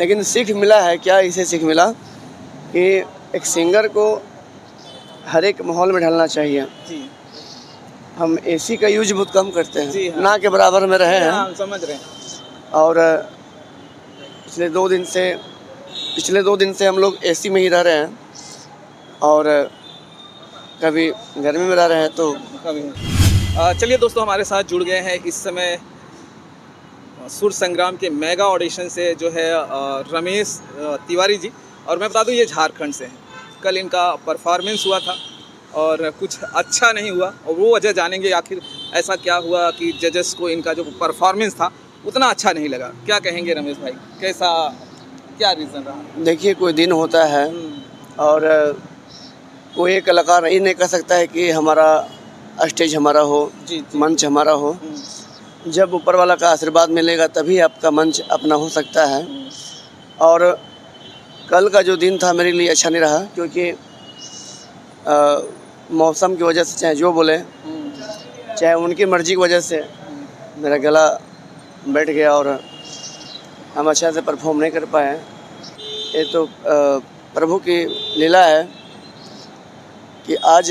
लेकिन सीख मिला है क्या, इसे सीख मिला कि एक सिंगर को हर एक माहौल में ढलना चाहिए। जी हम एसी का यूज बहुत कम करते जी हैं, हाँ। ना के बराबर में रहे हैं। हाँ, हम समझ रहे हैं। और पिछले 2 दिन से हम लोग एसी में ही रह रहे हैं और कभी गर्मी में रह रहे हैं तो कभी चलिए दोस्तों, हमारे साथ जुड़ गए हैं इस समय सुर संग्राम के मेगा ऑडिशन से जो है रमेश तिवारी जी। और मैं बता दूं, ये झारखंड से हैं। कल इनका परफॉर्मेंस हुआ था और कुछ अच्छा नहीं हुआ, और वो वजह जानेंगे आखिर ऐसा क्या हुआ कि जजेस को इनका जो परफॉर्मेंस था उतना अच्छा नहीं लगा। क्या कहेंगे रमेश भाई, कैसा क्या रीज़न रहा? देखिए, कोई दिन होता है और कोई एक कलाकार ये नहीं कह सकता है कि हमारा स्टेज हमारा हो, जी जी। मंच हमारा हो। जब ऊपर वाला का आशीर्वाद मिलेगा तभी आपका मंच अपना हो सकता है। और कल का जो दिन था मेरे लिए अच्छा नहीं रहा, क्योंकि मौसम की वजह से, चाहे जो बोले, चाहे उनकी मर्जी की वजह से मेरा गला बैठ गया और हम अच्छा से परफॉर्म नहीं कर पाए। ये तो प्रभु की लीला है कि आज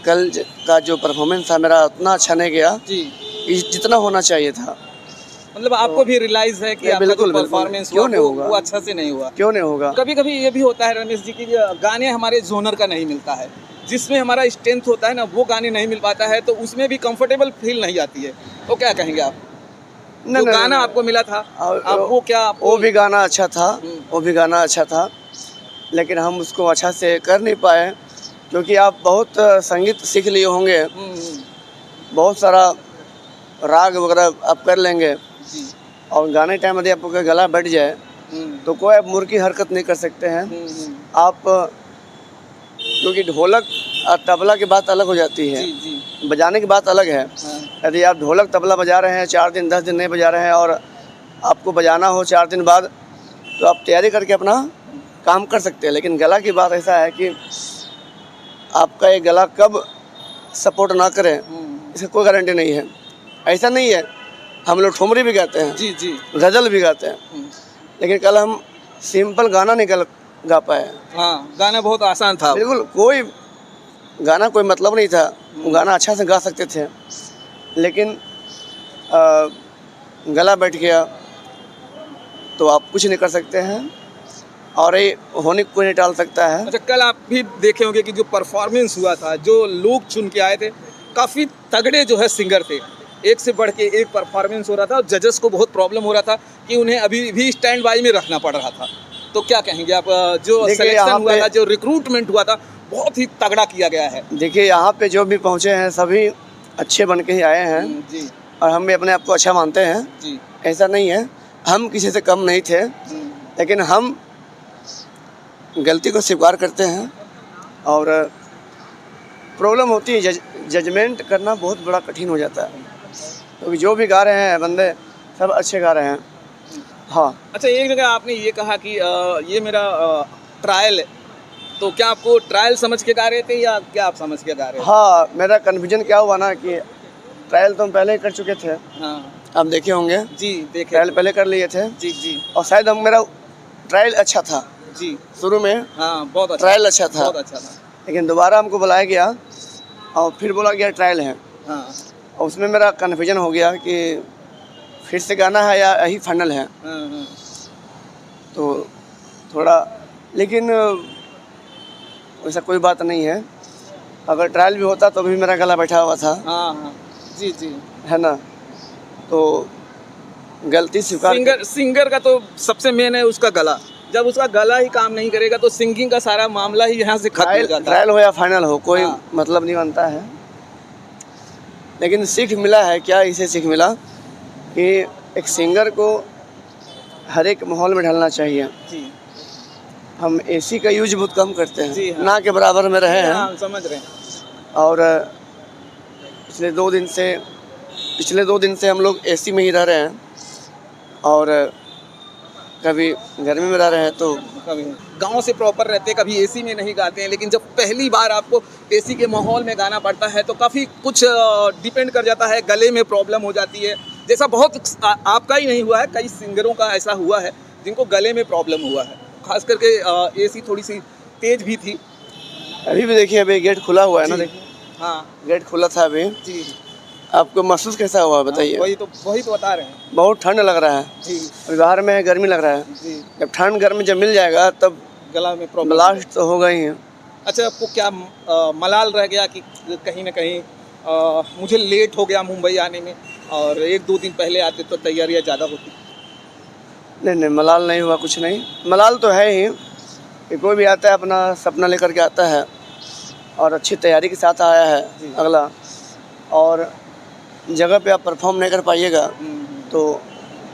कल का जो परफॉर्मेंस था मेरा उतना अच्छा नहीं गया जी, जितना होना चाहिए था। मतलब आपको भी रियलाइज है कि आपका जो बिल्कुल, परफॉर्मेंस क्यों हुआ नहीं वो होगा? वो अच्छा से नहीं हुआ। क्यों नहीं होगा? कभी कभी ये भी होता है रमेश जी कि गाने हमारे जोनर का नहीं मिलता है, जिसमें हमारा स्ट्रेंथ होता है ना, वो गाने नहीं मिल पाता है, तो उसमें भी कंफर्टेबल फील नहीं आती है। तो क्या कहेंगे आप? जो गाना आपको मिला था, आप वो क्या वो भी गाना अच्छा था, हम्म। वो भी गाना अच्छा था, लेकिन हम उसको अच्छा से कर नहीं पाए, क्योंकि आप बहुत संगीत सीख लिए होंगे, बहुत सारा राग वगैरह आप कर लेंगे, जी, और गाने टाइम यदि आपका गला बैठ जाए तो कोई आप मुर्गी हरकत नहीं कर सकते हैं। आप क्योंकि ढोलक और तबला की बात अलग हो जाती है, जी जी। बजाने की बात अलग है। हाँ, यदि आप ढोलक तबला बजा रहे हैं 4 दिन 10 दिन नहीं बजा रहे हैं और आपको बजाना हो 4 दिन बाद, तो आप तैयारी करके अपना काम कर सकते हैं। लेकिन गला की बात ऐसा है कि आपका ये गला कब सपोर्ट ना करे, इसकी कोई गारंटी नहीं है। ऐसा नहीं है, हम लोग ठुमरी भी गाते हैं, जी जी। गज़ल भी गाते हैं, लेकिन कल हम सिंपल गाना नहीं गा पाए। हाँ, गाना बहुत आसान था। बिल्कुल, कोई गाना कोई मतलब नहीं था, गाना अच्छा से गा सकते थे, लेकिन गला बैठ गया तो आप कुछ नहीं कर सकते हैं, और ये होने को कोई नहीं टाल सकता है। अच्छा, कल आप भी देखे होंगे कि जो परफॉर्मेंस हुआ था, जो लोग चुन के आए थे, काफ़ी तगड़े जो है सिंगर थे। एक से बढ़ के एक परफॉर्मेंस हो रहा था, और जजेस को बहुत प्रॉब्लम हो रहा था कि उन्हें अभी भी स्टैंड बाई में रखना पड़ रहा था। तो क्या कहेंगे आप? जो सिलेक्शन हुआ था, जो रिक्रूटमेंट हुआ था, बहुत ही तगड़ा किया गया है। देखिए, यहाँ पे जो भी पहुँचे हैं सभी अच्छे बन के ही आए हैं, जी और हम भी अपने आप को अच्छा मानते हैं। जी। ऐसा नहीं है, हम किसी से कम नहीं थे, लेकिन हम गलती को स्वीकार करते हैं। और प्रॉब्लम होती है, जजमेंट करना बहुत बड़ा कठिन हो जाता है, क्योंकि जो भी गा रहे हैं बंदे सब अच्छे गा रहे हैं। हाँ। अच्छा, एक जगह आपने ये कहा कि ये मेरा ट्रायल है, तो क्या आपको ट्रायल समझ के गा रहे थे या क्या आप समझ के गा रहे थे? हाँ, मेरा कन्फ्यूजन क्या हुआ ना कि ट्रायल तो हम पहले ही कर चुके थे। हाँ आप देखे होंगे, जी, देखे। ट्रायल पहले कर लिए थे, जी जी और शायद मेरा ट्रायल अच्छा था जी। शुरू में, हाँ, बहुत अच्छा, ट्रायल अच्छा था, बहुत अच्छा था। लेकिन दोबारा हमको बुलाया गया और फिर बोला गया ट्रायल है, हाँ और उसमें मेरा कन्फ्यूजन हो गया कि फिर से गाना है या यही फाइनल है। हाँ। तो थोड़ा, लेकिन वैसा कोई बात नहीं है। अगर ट्रायल भी होता तो भी मेरा गला बैठा हुआ था, हाँ हाँ। जी जी। है ना। तो गलती स्वीकार। सिंगर का तो सबसे मेन है उसका गला। जब उसका गला ही काम नहीं करेगा तो सिंगिंग का सारा मामला ही यहाँ से खत्म हो जाता है। ट्रायल हो या फाइनल हो, कोई हाँ। मतलब नहीं बनता है। लेकिन सीख मिला है क्या, इसे सीख मिला कि एक सिंगर को हर एक माहौल में ढलना चाहिए। जी हम एसी का यूज बहुत कम करते जी हैं, हाँ। ना के बराबर में रहे हैं। हाँ, हम समझ रहे हैं। और पिछले 2 दिन से हम लोग एसी में ही रह रहे हैं, और कभी गर्मी में रह रहे हैं तो कभी गांव से प्रॉपर रहते, कभी एसी में नहीं गाते हैं, लेकिन जब पहली बार आपको एसी के माहौल में गाना पड़ता है तो काफ़ी कुछ डिपेंड कर जाता है। गले में प्रॉब्लम हो जाती है, जैसा बहुत आपका ही नहीं हुआ है, कई सिंगरों का ऐसा हुआ है जिनको गले में प्रॉब्लम हुआ है, खास करके एसी थोड़ी सी तेज भी थी। अभी भी देखिए, अभी गेट खुला हुआ है ना, जी। देखिए हाँ गेट खुला था अभी। जी। आपको महसूस कैसा हुआ बताइए? वही तो बता रहे हैं। बहुत ठंड लग रहा है, जी अभी बाहर में गर्मी लग रहा है। जी। जब ठंड गर्मी जब मिल जाएगा तब गला में प्रॉब्लम। ब्लास्ट तो होगा ही है। अच्छा, आपको क्या मलाल रह गया कि कहीं ना कहीं मुझे लेट हो गया मुंबई आने में, और 1-2 दिन पहले आते तो तैयारियां ज़्यादा होती? नहीं नहीं, मलाल नहीं हुआ, कुछ नहीं। मलाल तो है ही कि कोई भी आता है अपना सपना लेकर के आता है और अच्छी तैयारी के साथ आया है जी। अगला, और जगह पे आप परफॉर्म नहीं कर पाइएगा तो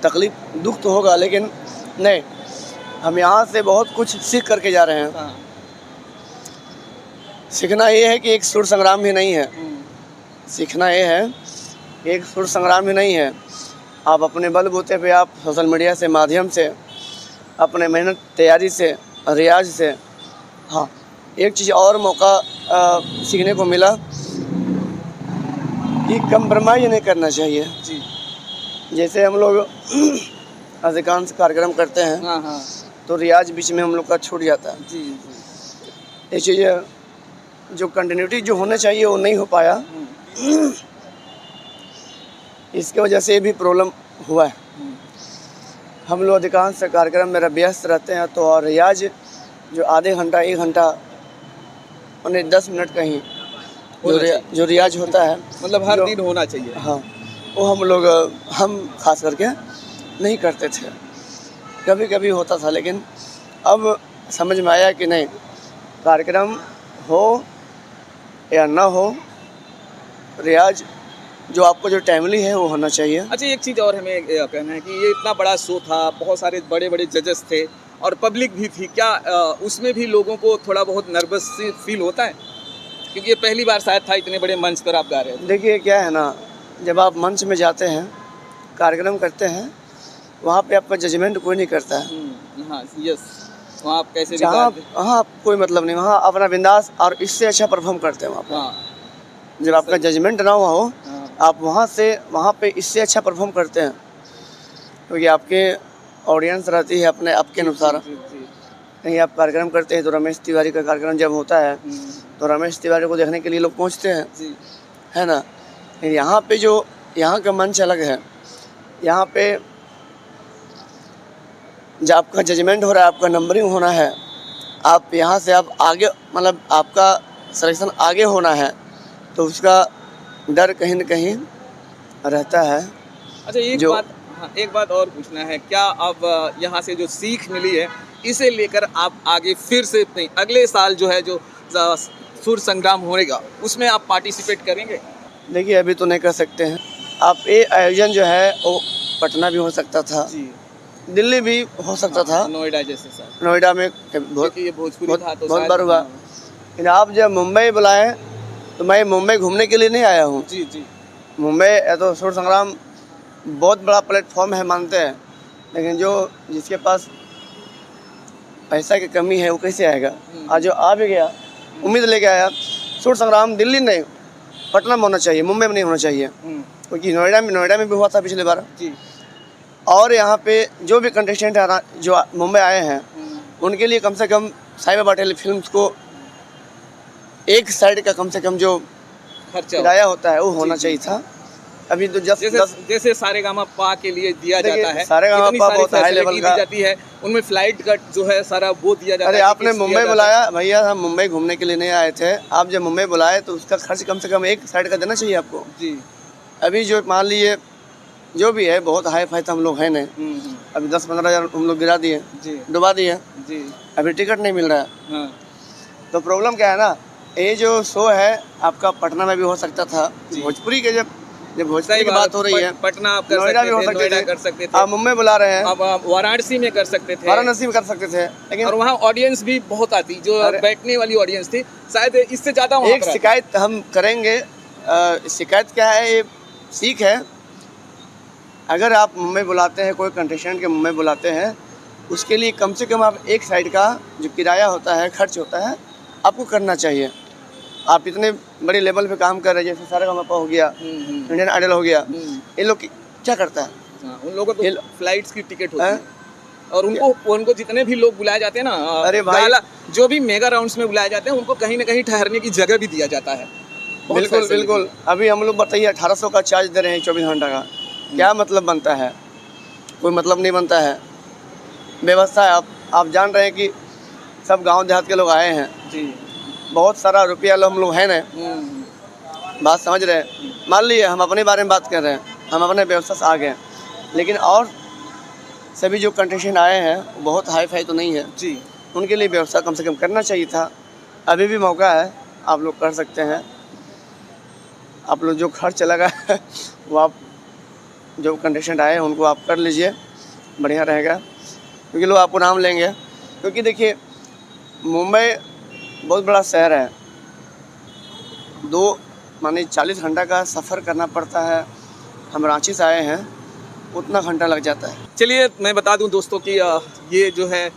तकलीफ दुख तो होगा, लेकिन नहीं, हम यहाँ से बहुत कुछ सीख करके जा रहे हैं। हाँ। सीखना ये है कि एक सुर संग्राम ही नहीं है, सीखना ये है कि एक सुर संग्राम ही नहीं है। आप अपने बलबूते पे आप सोशल मीडिया से माध्यम से, अपने मेहनत तैयारी से, रियाज से, हाँ, एक चीज़ और मौका सीखने को मिला कि कंप्रोमाइज़ नहीं करना चाहिए। जी। जैसे हम लोग अधिकांश कार्यक्रम करते हैं हाँ हाँ। तो रियाज बीच में हम लोग का छूट जाता है। जी जी। ये चीज़ जो कंटिन्यूटी जो होना चाहिए वो नहीं हो पाया, इसके वजह से भी प्रॉब्लम हुआ है। हम लोग अधिकांश कार्यक्रम में व्यस्त रहते हैं तो और रियाज जो आधे घंटा 1 घंटा उन्हें 10 मिनट का ही जो रियाज होता है, मतलब हर जो- दिन होना चाहिए। हाँ, वो हम खास करके नहीं करते थे। कभी कभी होता था, लेकिन अब समझ में आया कि नहीं, कार्यक्रम हो या ना हो, रियाज जो आपको जो टाइमली है वो होना चाहिए। अच्छा, एक चीज़ और हमें कहना है कि ये इतना बड़ा शो था, बहुत सारे बड़े बड़े जजेस थे और पब्लिक भी थी, क्या उसमें भी लोगों को थोड़ा बहुत नर्वस फील होता है? क्योंकि ये पहली बार शायद था इतने बड़े मंच पर आप गा रहे थे। देखिए क्या है ना, जब आप मंच में जाते हैं, कार्यक्रम करते हैं, वहाँ पे आपका जजमेंट कोई नहीं करता है। हाँ यस, वहाँ आप कैसे भी जहाँ गा दे। वहाँ कोई मतलब नहीं, वहाँ अपना बिंदास और इससे अच्छा परफॉर्म करते हैं वहाँ पे। हाँ जब आपका जजमेंट ना हुआ हो, हाँ। आप वहाँ पे इससे अच्छा परफॉर्म करते हैं, क्योंकि आपके ऑडियंस रहती है अपने आपके अनुसार। जी, जी, कहीं आप कार्यक्रम करते हैं तो रमेश तिवारी का कार्यक्रम जब होता है जी। तो रमेश तिवारी को देखने के लिए लोग पहुँचते हैं, जी है ना। लेकिन यहाँ पे जो यहाँ का मंच अलग है, यहाँ पे जब आपका जजमेंट हो रहा है, आपका नंबरिंग होना है, आप यहाँ से आप आगे, मतलब आपका सिलेक्शन आगे होना है, तो उसका डर कहीं न कहीं रहता है। अच्छा, एक बात और पूछना है, क्या अब यहाँ से जो सीख मिली है इसे लेकर आप आगे फिर से नहीं, अगले साल जो है जो सुर संग्राम होएगा उसमें आप पार्टिसिपेट करेंगे? देखिए अभी तो नहीं कर सकते हैं। आप ये आयोजन जो है वो पटना भी हो सकता था, जी। दिल्ली भी हो सकता था, नोएडा जैसे सर, नोएडा में बहुत क्योंकि ये भोजपुरी था तो बहुत शायद- बार हुआ। लेकिन आप जब मुंबई बुलाएं तो मैं मुंबई घूमने के लिए नहीं आया हूँ। जी जी। मुंबई तो सुर संग्राम बहुत बड़ा प्लेटफॉर्म है, मानते हैं, लेकिन जिसके पास पैसा की कमी है वो कैसे आएगा। आज जो आ भी गया, उम्मीद लेके आया। सुर संग्राम दिल्ली नहीं, पटना में होना चाहिए, मुंबई में नहीं होना चाहिए, क्योंकि नोएडा में भी हुआ था पिछली बार। जी। और यहाँ पे जो भी कंटेस्टेंट जो मुंबई आए हैं, उनके लिए कम से कम साई बाबा टेली फिल्म्स को एक साइड का कम से कम जो खर्चा किराया होता है वो होना जी, चाहिए था। अभी तो जैसे सारेगामा के लिए दिया देखिए, जाता है, सारेगामा इतनी पा सारी बहुत हाई फैसिलिटी लेवल दी का। जाती है, उनमें फ्लाइट का जो है सारा वो दिया जाता अरे है। आपने टिकट्स मुंबई दिया जाता बुलाया भैया, हम मुंबई घूमने के लिए नहीं आए थे। आप जब मुंबई बुलाए तो उसका खर्च कम से कम एक साइड का देना चाहिए आपको। है। जी। अभी जो मान लीजिए जो भी है, बहुत हाई फाई तो हम लोग हैं नहीं। अभी 10-15 हज़ार हम लोग गिरा दिए, जी डुबा दिए, जी। अभी टिकट नहीं मिल रहा है। हाँ तो प्रॉब्लम क्या है ना, ये जो शो है आपका पटना में भी हो सकता था। जी। भोजपुरी के जब भोजपुरी सही की बात हो रही है, पटना आप कर नोएडा सकते भी हो थे, सकते नोएडा थे, कर सकते थे, आप मुंबई बुला रहे हैं, आप वाराणसी में कर सकते थे, वाराणसी में कर सकते थे, लेकिन और वहाँ ऑडियंस भी बहुत आती, जो अरे- बैठने वाली ऑडियंस थी, शायद इससे ज़्यादा वहाँ एक पर आती। शिकायत हम करेंगे। शिकायत क्या है, ये सीख है। अगर आप मुंबई बुलाते हैं, कोई कंटेस्टेंट के मुंबई बुलाते हैं, उसके लिए कम से कम आप एक साइड का जो किराया होता है, खर्च होता है, आपको करना चाहिए। आप इतने बड़े लेवल पे काम कर रहे हैं, जैसे सारेगामा हो गया, इंडियन आइडल हो गया, ये लोग क्या करता है, हाँ, उन लोगों को ये तो फ्लाइट्स की टिकट होती हैं? है। और उनको जितने भी लोग बुलाए जाते हैं ना, अरे भाई, जो भी मेगा राउंड्स में बुलाए जाते हैं उनको कहीं ना कहीं ठहरने की जगह भी दिया जाता है। बहुत बिल्कुल facility। बिल्कुल। अभी हम लोग बताइए 1800 का चार्ज दे रहे हैं 24 घंटा का, क्या मतलब बनता है? कोई मतलब नहीं बनता है। व्यवस्था है, आप जान रहे हैं कि सब गांव देहात के लोग आए हैं, जी। बहुत सारा रुपया लो हम लोग हैं ना, बात समझ रहे हैं। मान लीजिए हम अपने बारे में बात कर रहे हैं, हम अपने व्यवस्था से आ गए, लेकिन और सभी जो कंटेस्टेंट आए हैं वो बहुत हाई फाई तो नहीं है जी। उनके लिए व्यवस्था कम से कम करना चाहिए था। अभी भी मौका है, आप लोग कर सकते हैं। आप लोग जो खर्च लगा है वो आप जो कंटेस्टेंट आए हैं उनको आप कर लीजिए, बढ़िया रहेगा, क्योंकि लोग आपको नाम लेंगे। क्योंकि देखिए मुंबई बहुत बड़ा शहर है, 40 घंटा का सफ़र करना पड़ता है। हम रांची से आए हैं, उतना घंटा लग जाता है। चलिए मैं बता दूं दोस्तों कि ये जो है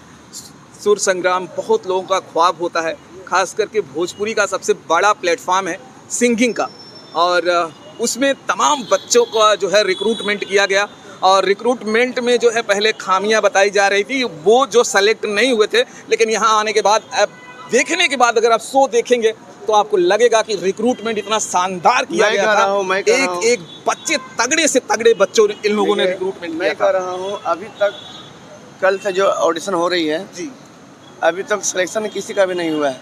सुर संग्राम बहुत लोगों का ख्वाब होता है, खास करके भोजपुरी का सबसे बड़ा प्लेटफॉर्म है सिंगिंग का, और उसमें तमाम बच्चों का जो है रिक्रूटमेंट किया गया, और रिक्रूटमेंट में जो है पहले खामियां बताई जा रही थी, वो जो सेलेक्ट नहीं हुए थे, लेकिन यहाँ आने के बाद, अब देखने के बाद अगर आप शो देखेंगे तो आपको लगेगा कि रिक्रूटमेंट इतना शानदार किया मैं गया कह था। रहा हूँ, मैं कह रहा हूँ। एक बच्चे तगड़े से तगड़े बच्चों ने इन लोगों ने रिक्रूटमेंट किया मैं कह था। रहा हूँ अभी तक, कल से जो ऑडिशन हो रही है, जी। अभी तक सिलेक्शन किसी का भी नहीं हुआ है।